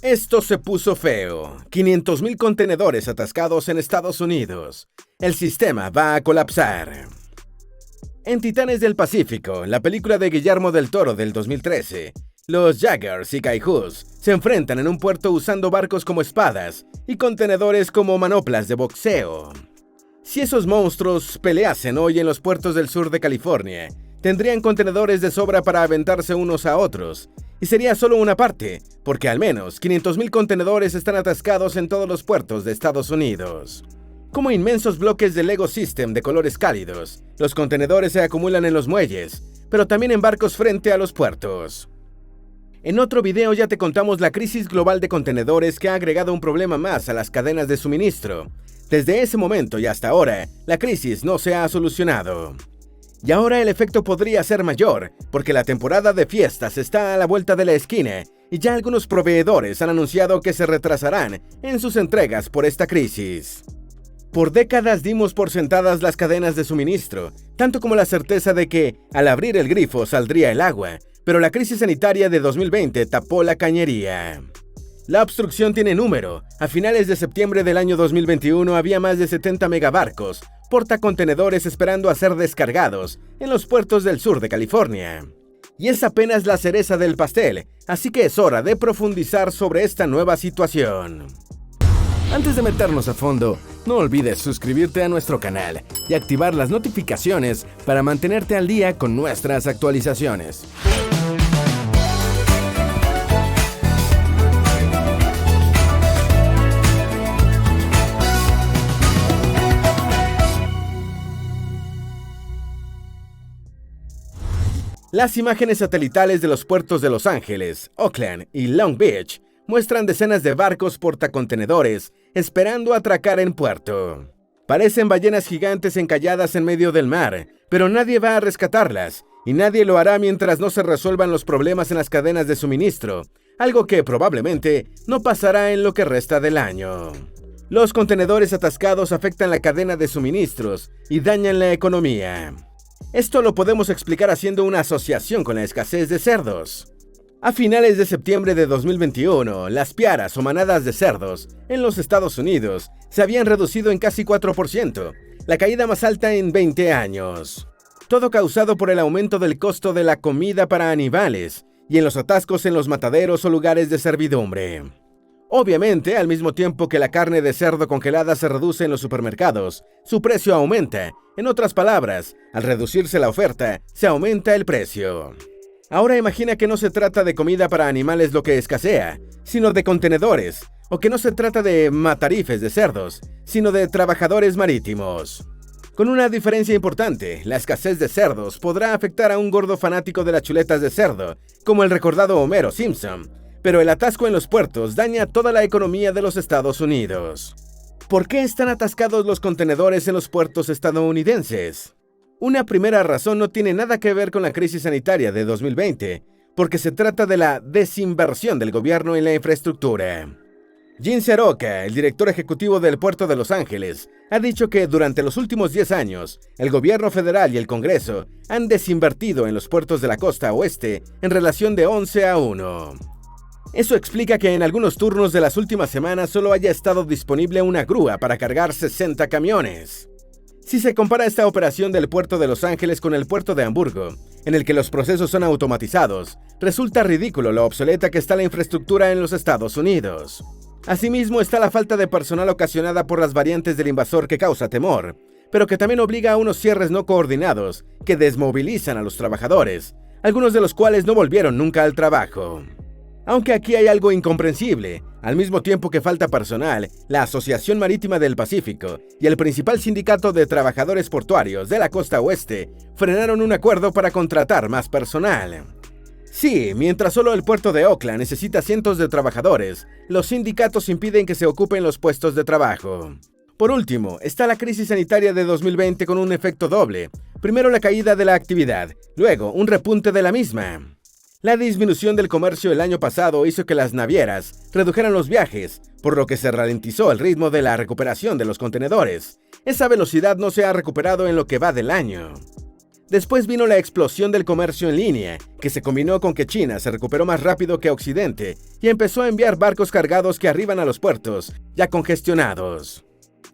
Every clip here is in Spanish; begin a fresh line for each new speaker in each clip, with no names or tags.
Esto se puso feo. 500,000 contenedores atascados en Estados Unidos. El sistema va a colapsar. En Titanes del Pacífico, la película de Guillermo del Toro del 2013, los Jaggers y Kaijus se enfrentan en un puerto usando barcos como espadas y contenedores como manoplas de boxeo. Si esos monstruos peleasen hoy en los puertos del sur de California, tendrían contenedores de sobra para aventarse unos a otros. Y sería solo una parte, porque al menos 500,000 contenedores están atascados en todos los puertos de Estados Unidos. Como inmensos bloques de Lego System de colores cálidos, los contenedores se acumulan en los muelles, pero también en barcos frente a los puertos. En otro video ya te contamos la crisis global de contenedores que ha agregado un problema más a las cadenas de suministro. Desde ese momento y hasta ahora, la crisis no se ha solucionado. Y ahora el efecto podría ser mayor, porque la temporada de fiestas está a la vuelta de la esquina y ya algunos proveedores han anunciado que se retrasarán en sus entregas por esta crisis. Por décadas dimos por sentadas las cadenas de suministro, tanto como la certeza de que al abrir el grifo saldría el agua, pero la crisis sanitaria de 2020 tapó la cañería. La obstrucción tiene número. A finales de septiembre del año 2021 había más de 70 megabarcos, portacontenedores esperando a ser descargados en los puertos del sur de California. Y es apenas la cereza del pastel, así que es hora de profundizar sobre esta nueva situación. Antes de meternos a fondo, no olvides suscribirte a nuestro canal y activar las notificaciones para mantenerte al día con nuestras actualizaciones. Las imágenes satelitales de los puertos de Los Ángeles, Oakland y Long Beach muestran decenas de barcos portacontenedores esperando atracar en puerto. Parecen ballenas gigantes encalladas en medio del mar, pero nadie va a rescatarlas, y nadie lo hará mientras no se resuelvan los problemas en las cadenas de suministro, algo que probablemente no pasará en lo que resta del año. Los contenedores atascados afectan la cadena de suministros y dañan la economía. Esto lo podemos explicar haciendo una asociación con la escasez de cerdos. A finales de septiembre de 2021, las piaras o manadas de cerdos en los Estados Unidos se habían reducido en casi 4%, la caída más alta en 20 años. Todo causado por el aumento del costo de la comida para animales y en los atascos en los mataderos o lugares de servidumbre. Obviamente, al mismo tiempo que la carne de cerdo congelada se reduce en los supermercados, su precio aumenta. En otras palabras, al reducirse la oferta, se aumenta el precio. Ahora imagina que no se trata de comida para animales lo que escasea, sino de contenedores, o que no se trata de matarifes de cerdos, sino de trabajadores marítimos. Con una diferencia importante, la escasez de cerdos podrá afectar a un gordo fanático de las chuletas de cerdo, como el recordado Homero Simpson, pero el atasco en los puertos daña toda la economía de los Estados Unidos. ¿Por qué están atascados los contenedores en los puertos estadounidenses? Una primera razón no tiene nada que ver con la crisis sanitaria de 2020, porque se trata de la desinversión del gobierno en la infraestructura. Gene Seroka, el director ejecutivo del puerto de Los Ángeles, ha dicho que durante los últimos 10 años, el gobierno federal y el Congreso han desinvertido en los puertos de la costa oeste en relación de 11-1. Eso explica que en algunos turnos de las últimas semanas solo haya estado disponible una grúa para cargar 60 camiones. Si se compara esta operación del puerto de Los Ángeles con el puerto de Hamburgo, en el que los procesos son automatizados, resulta ridículo lo obsoleta que está la infraestructura en los Estados Unidos. Asimismo está la falta de personal ocasionada por las variantes del invasor que causa temor, pero que también obliga a unos cierres no coordinados que desmovilizan a los trabajadores, algunos de los cuales no volvieron nunca al trabajo. Aunque aquí hay algo incomprensible, al mismo tiempo que falta personal, la Asociación Marítima del Pacífico y el principal sindicato de trabajadores portuarios de la costa oeste frenaron un acuerdo para contratar más personal. Sí, mientras solo el puerto de Oakland necesita cientos de trabajadores, los sindicatos impiden que se ocupen los puestos de trabajo. Por último, está la crisis sanitaria de 2020 con un efecto doble. Primero la caída de la actividad, luego un repunte de la misma. La disminución del comercio el año pasado hizo que las navieras redujeran los viajes, por lo que se ralentizó el ritmo de la recuperación de los contenedores. Esa velocidad no se ha recuperado en lo que va del año. Después vino la explosión del comercio en línea, que se combinó con que China se recuperó más rápido que Occidente y empezó a enviar barcos cargados que arriban a los puertos, ya congestionados.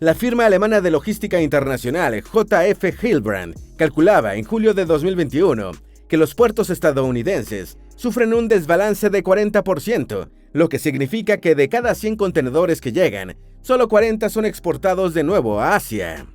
La firma alemana de logística internacional J.F. Hilbrand calculaba en julio de 2021 que los puertos estadounidenses sufren un desbalance de 40%, lo que significa que de cada 100 contenedores que llegan, solo 40 son exportados de nuevo a Asia.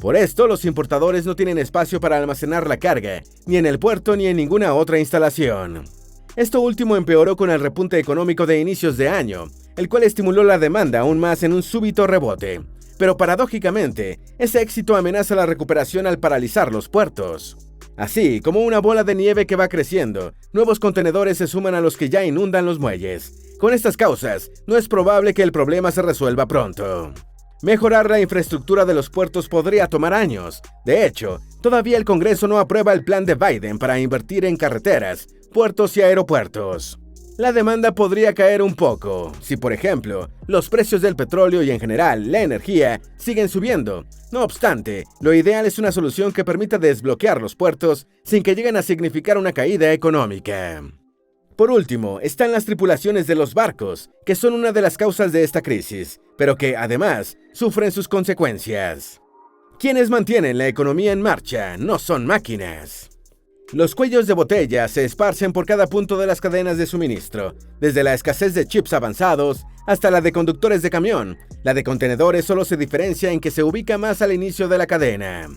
Por esto, los importadores no tienen espacio para almacenar la carga, ni en el puerto ni en ninguna otra instalación. Esto último empeoró con el repunte económico de inicios de año, el cual estimuló la demanda aún más en un súbito rebote. Pero paradójicamente, ese éxito amenaza la recuperación al paralizar los puertos. Así, como una bola de nieve que va creciendo, nuevos contenedores se suman a los que ya inundan los muelles. Con estas causas, no es probable que el problema se resuelva pronto. Mejorar la infraestructura de los puertos podría tomar años. De hecho, todavía el Congreso no aprueba el plan de Biden para invertir en carreteras, puertos y aeropuertos. La demanda podría caer un poco si, por ejemplo, los precios del petróleo y en general la energía siguen subiendo. No obstante, lo ideal es una solución que permita desbloquear los puertos sin que lleguen a significar una caída económica. Por último, están las tripulaciones de los barcos, que son una de las causas de esta crisis, pero que, además, sufren sus consecuencias. Quienes mantienen la economía en marcha no son máquinas. Los cuellos de botella se esparcen por cada punto de las cadenas de suministro, desde la escasez de chips avanzados hasta la de conductores de camión. La de contenedores solo se diferencia en que se ubica más al inicio de la cadena.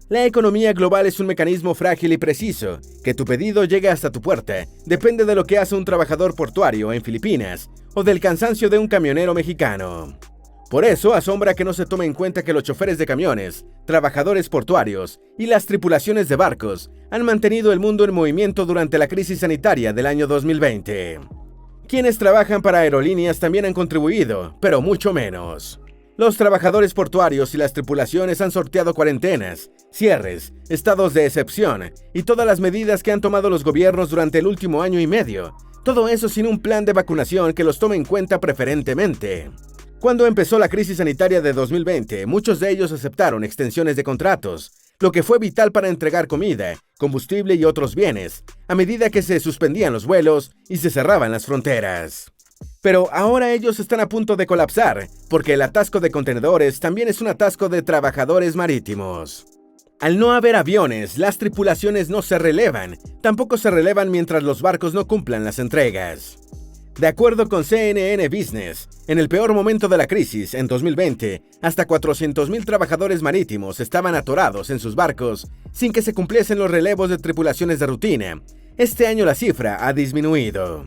La economía global es un mecanismo frágil y preciso. Que tu pedido llegue hasta tu puerta depende de lo que hace un trabajador portuario en Filipinas o del cansancio de un camionero mexicano. Por eso asombra que no se tome en cuenta que los choferes de camiones, trabajadores portuarios y las tripulaciones de barcos han mantenido el mundo en movimiento durante la crisis sanitaria del año 2020. Quienes trabajan para aerolíneas también han contribuido, pero mucho menos. Los trabajadores portuarios y las tripulaciones han sorteado cuarentenas, cierres, estados de excepción y todas las medidas que han tomado los gobiernos durante el último año y medio. Todo eso sin un plan de vacunación que los tome en cuenta preferentemente. Cuando empezó la crisis sanitaria de 2020, muchos de ellos aceptaron extensiones de contratos, lo que fue vital para entregar comida, combustible y otros bienes, a medida que se suspendían los vuelos y se cerraban las fronteras. Pero ahora ellos están a punto de colapsar, porque el atasco de contenedores también es un atasco de trabajadores marítimos. Al no haber aviones, las tripulaciones no se relevan, tampoco se relevan mientras los barcos no cumplan las entregas. De acuerdo con CNN Business, en el peor momento de la crisis, en 2020, hasta 400,000 trabajadores marítimos estaban atorados en sus barcos sin que se cumpliesen los relevos de tripulaciones de rutina. Este año la cifra ha disminuido.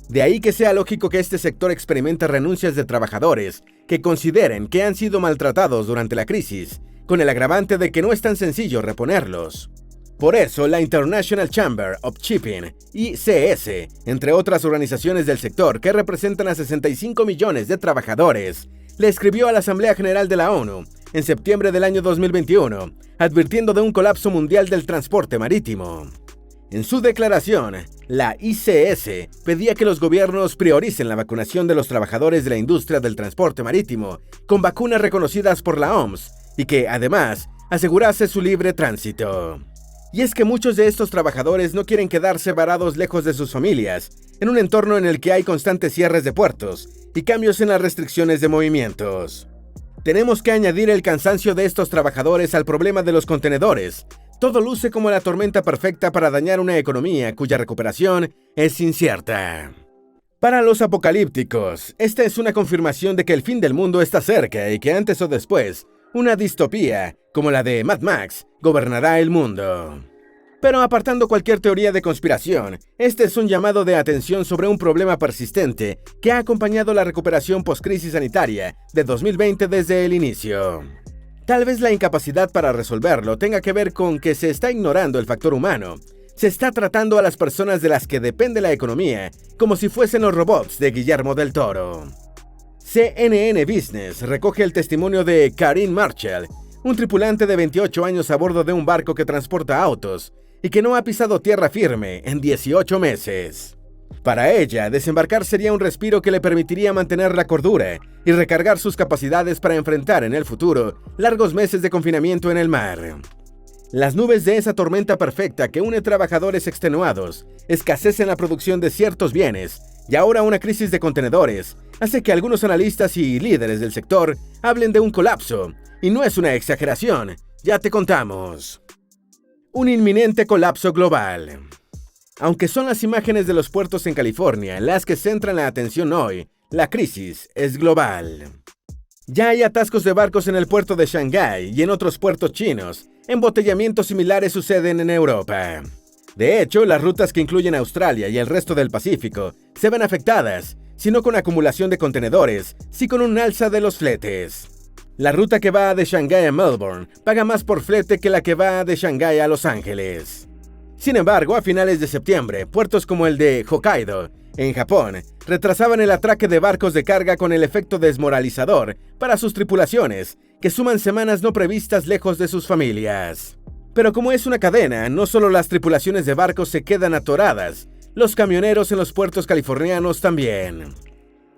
De ahí que sea lógico que este sector experimente renuncias de trabajadores que consideren que han sido maltratados durante la crisis, con el agravante de que no es tan sencillo reponerlos. Por eso, la International Chamber of Shipping, ICS, entre otras organizaciones del sector que representan a 65 millones de trabajadores, le escribió a la Asamblea General de la ONU en septiembre del año 2021, advirtiendo de un colapso mundial del transporte marítimo. En su declaración, la ICS pedía que los gobiernos prioricen la vacunación de los trabajadores de la industria del transporte marítimo con vacunas reconocidas por la OMS y que, además, asegurase su libre tránsito. Y es que muchos de estos trabajadores no quieren quedarse varados lejos de sus familias, en un entorno en el que hay constantes cierres de puertos y cambios en las restricciones de movimientos. Tenemos que añadir el cansancio de estos trabajadores al problema de los contenedores. Todo luce como la tormenta perfecta para dañar una economía cuya recuperación es incierta. Para los apocalípticos, esta es una confirmación de que el fin del mundo está cerca y que antes o después, una distopía, como la de Mad Max, gobernará el mundo. Pero apartando cualquier teoría de conspiración, este es un llamado de atención sobre un problema persistente que ha acompañado la recuperación post-crisis sanitaria de 2020 desde el inicio. Tal vez la incapacidad para resolverlo tenga que ver con que se está ignorando el factor humano. Se está tratando a las personas de las que depende la economía como si fuesen los robots de Guillermo del Toro. CNN Business recoge el testimonio de Karin Marshall, un tripulante de 28 años a bordo de un barco que transporta autos y que no ha pisado tierra firme en 18 meses. Para ella, desembarcar sería un respiro que le permitiría mantener la cordura y recargar sus capacidades para enfrentar en el futuro largos meses de confinamiento en el mar. Las nubes de esa tormenta perfecta que une trabajadores extenuados, escasez en la producción de ciertos bienes y ahora una crisis de contenedores hace que algunos analistas y líderes del sector hablen de un colapso, y no es una exageración, ya te contamos. Un inminente colapso global. Aunque son las imágenes de los puertos en California las que centran la atención hoy, la crisis es global. Ya hay atascos de barcos en el puerto de Shanghái y en otros puertos chinos. Embotellamientos similares suceden en Europa. De hecho, las rutas que incluyen Australia y el resto del Pacífico se ven afectadas, si no con acumulación de contenedores, sí con un alza de los fletes. La ruta que va de Shanghái a Melbourne paga más por flete que la que va de Shanghái a Los Ángeles. Sin embargo, a finales de septiembre, puertos como el de Hokkaido, en Japón, retrasaban el atraque de barcos de carga con el efecto desmoralizador para sus tripulaciones, que suman semanas no previstas lejos de sus familias. Pero como es una cadena, no solo las tripulaciones de barcos se quedan atoradas, los camioneros en los puertos californianos también.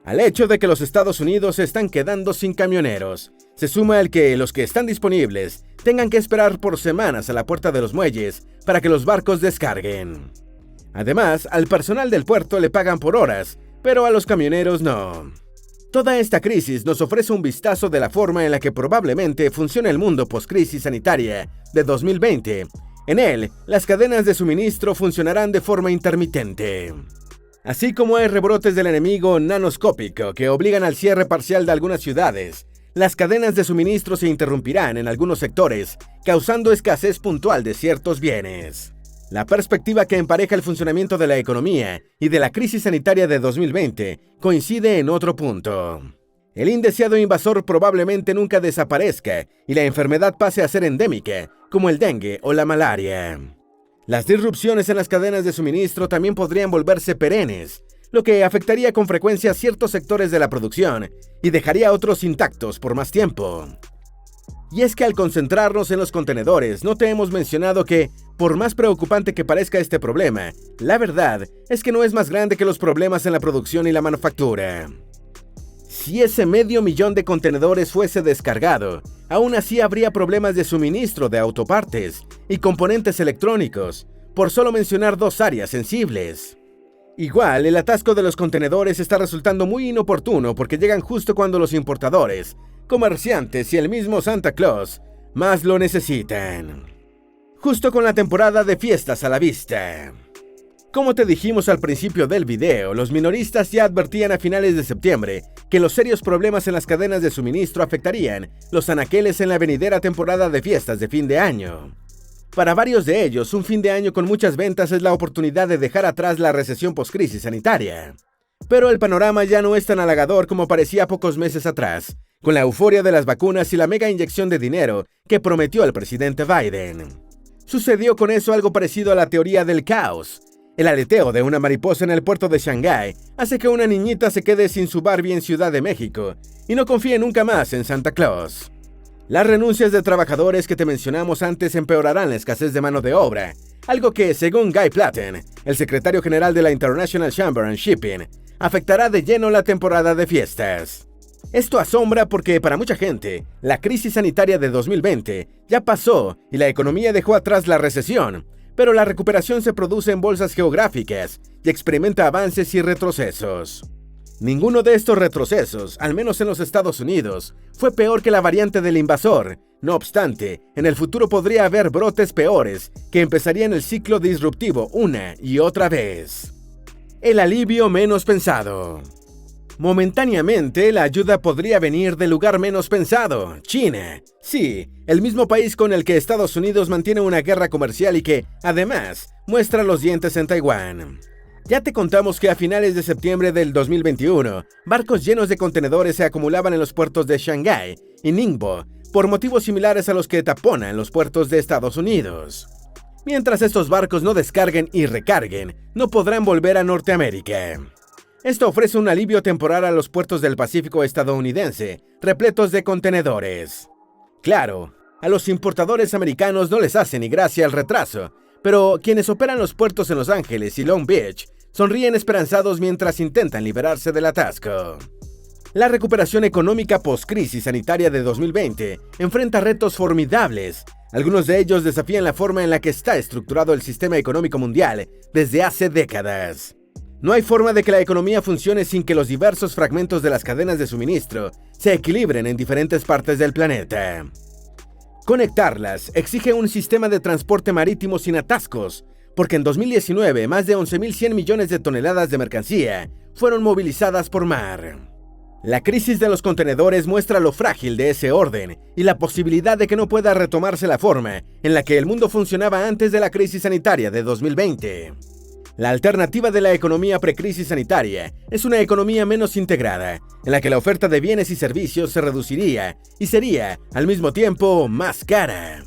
Al hecho de que los Estados Unidos se están quedando sin camioneros, se suma el que los que están disponibles tengan que esperar por semanas a la puerta de los muelles para que los barcos descarguen. Además, al personal del puerto le pagan por horas, pero a los camioneros no. Toda esta crisis nos ofrece un vistazo de la forma en la que probablemente funciona el mundo post-crisis sanitaria de 2020. En él, las cadenas de suministro funcionarán de forma intermitente. Así como hay rebrotes del enemigo nanoscópico que obligan al cierre parcial de algunas ciudades, las cadenas de suministro se interrumpirán en algunos sectores, causando escasez puntual de ciertos bienes. La perspectiva que empareja el funcionamiento de la economía y de la crisis sanitaria de 2020 coincide en otro punto. El indeseado invasor probablemente nunca desaparezca y la enfermedad pase a ser endémica, como el dengue o la malaria. Las disrupciones en las cadenas de suministro también podrían volverse perennes, lo que afectaría con frecuencia a ciertos sectores de la producción y dejaría a otros intactos por más tiempo. Y es que al concentrarnos en los contenedores, no te hemos mencionado que, por más preocupante que parezca este problema, la verdad es que no es más grande que los problemas en la producción y la manufactura. Si ese 500,000 de contenedores fuese descargado, aún así habría problemas de suministro de autopartes y componentes electrónicos, por solo mencionar dos áreas sensibles. Igual, el atasco de los contenedores está resultando muy inoportuno porque llegan justo cuando los importadores, comerciantes y el mismo Santa Claus más lo necesitan. Justo con la temporada de fiestas a la vista. Como te dijimos al principio del video, los minoristas ya advertían a finales de septiembre que los serios problemas en las cadenas de suministro afectarían los anaqueles en la venidera temporada de fiestas de fin de año. Para varios de ellos, un fin de año con muchas ventas es la oportunidad de dejar atrás la recesión post-crisis sanitaria. Pero el panorama ya no es tan halagador como parecía pocos meses atrás, con la euforia de las vacunas y la mega inyección de dinero que prometió el presidente Biden. Sucedió con eso algo parecido a la teoría del caos. El aleteo de una mariposa en el puerto de Shanghái hace que una niñita se quede sin su Barbie en Ciudad de México y no confíe nunca más en Santa Claus. Las renuncias de trabajadores que te mencionamos antes empeorarán la escasez de mano de obra, algo que, según Guy Platten, el secretario general de la International Chamber and Shipping, afectará de lleno la temporada de fiestas. Esto asombra porque para mucha gente, la crisis sanitaria de 2020 ya pasó y la economía dejó atrás la recesión, pero la recuperación se produce en bolsas geográficas y experimenta avances y retrocesos. Ninguno de estos retrocesos, al menos en los Estados Unidos, fue peor que la variante del invasor. No obstante, en el futuro podría haber brotes peores que empezarían el ciclo disruptivo una y otra vez. El alivio menos pensado. Momentáneamente, la ayuda podría venir del lugar menos pensado, China. Sí, el mismo país con el que Estados Unidos mantiene una guerra comercial y que, además, muestra los dientes en Taiwán. Ya te contamos que a finales de septiembre del 2021, barcos llenos de contenedores se acumulaban en los puertos de Shanghái y Ningbo, por motivos similares a los que taponan los puertos de Estados Unidos. Mientras estos barcos no descarguen y recarguen, no podrán volver a Norteamérica. Esto ofrece un alivio temporal a los puertos del Pacífico estadounidense, repletos de contenedores. Claro, a los importadores americanos no les hace ni gracia el retraso, pero quienes operan los puertos en Los Ángeles y Long Beach sonríen esperanzados mientras intentan liberarse del atasco. La recuperación económica post-crisis sanitaria de 2020 enfrenta retos formidables, Algunos de ellos desafían la forma en la que está estructurado el sistema económico mundial desde hace décadas. No hay forma de que la economía funcione sin que los diversos fragmentos de las cadenas de suministro se equilibren en diferentes partes del planeta. Conectarlas exige un sistema de transporte marítimo sin atascos, porque en 2019 más de 11.100 millones de toneladas de mercancía fueron movilizadas por mar. La crisis de los contenedores muestra lo frágil de ese orden y la posibilidad de que no pueda retomarse la forma en la que el mundo funcionaba antes de la crisis sanitaria de 2020. La alternativa de la economía precrisis sanitaria es una economía menos integrada, en la que la oferta de bienes y servicios se reduciría y sería, al mismo tiempo, más cara.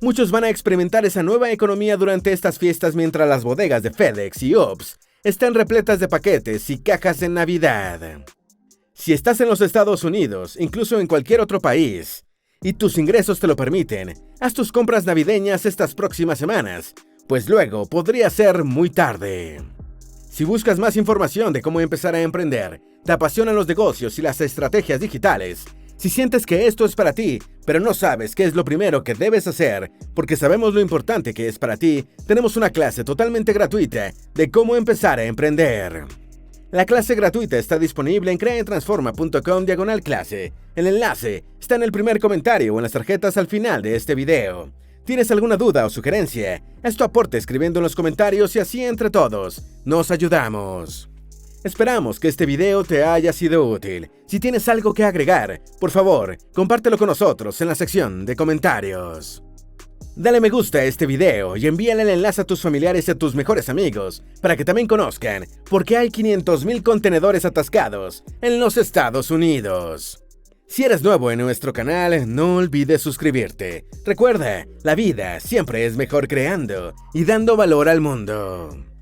Muchos van a experimentar esa nueva economía durante estas fiestas mientras las bodegas de FedEx y UPS están repletas de paquetes y cajas de Navidad. Si estás en los Estados Unidos, incluso en cualquier otro país, y tus ingresos te lo permiten, haz tus compras navideñas estas próximas semanas, pues luego podría ser muy tarde. Si buscas más información de cómo empezar a emprender, te apasionan los negocios y las estrategias digitales, si sientes que esto es para ti, pero no sabes qué es lo primero que debes hacer, porque sabemos lo importante que es para ti, tenemos una clase totalmente gratuita de cómo empezar a emprender. La clase gratuita está disponible en creatransforma.com/clase. El enlace está en el primer comentario o en las tarjetas al final de este video. ¿Tienes alguna duda o sugerencia? Haz tu aporte escribiendo en los comentarios y así entre todos nos ayudamos. Esperamos que este video te haya sido útil. Si tienes algo que agregar, por favor, compártelo con nosotros en la sección de comentarios. Dale me gusta a este video y envíale el enlace a tus familiares y a tus mejores amigos para que también conozcan por qué hay 500.000 contenedores atascados en los Estados Unidos. Si eres nuevo en nuestro canal, no olvides suscribirte. Recuerda, la vida siempre es mejor creando y dando valor al mundo.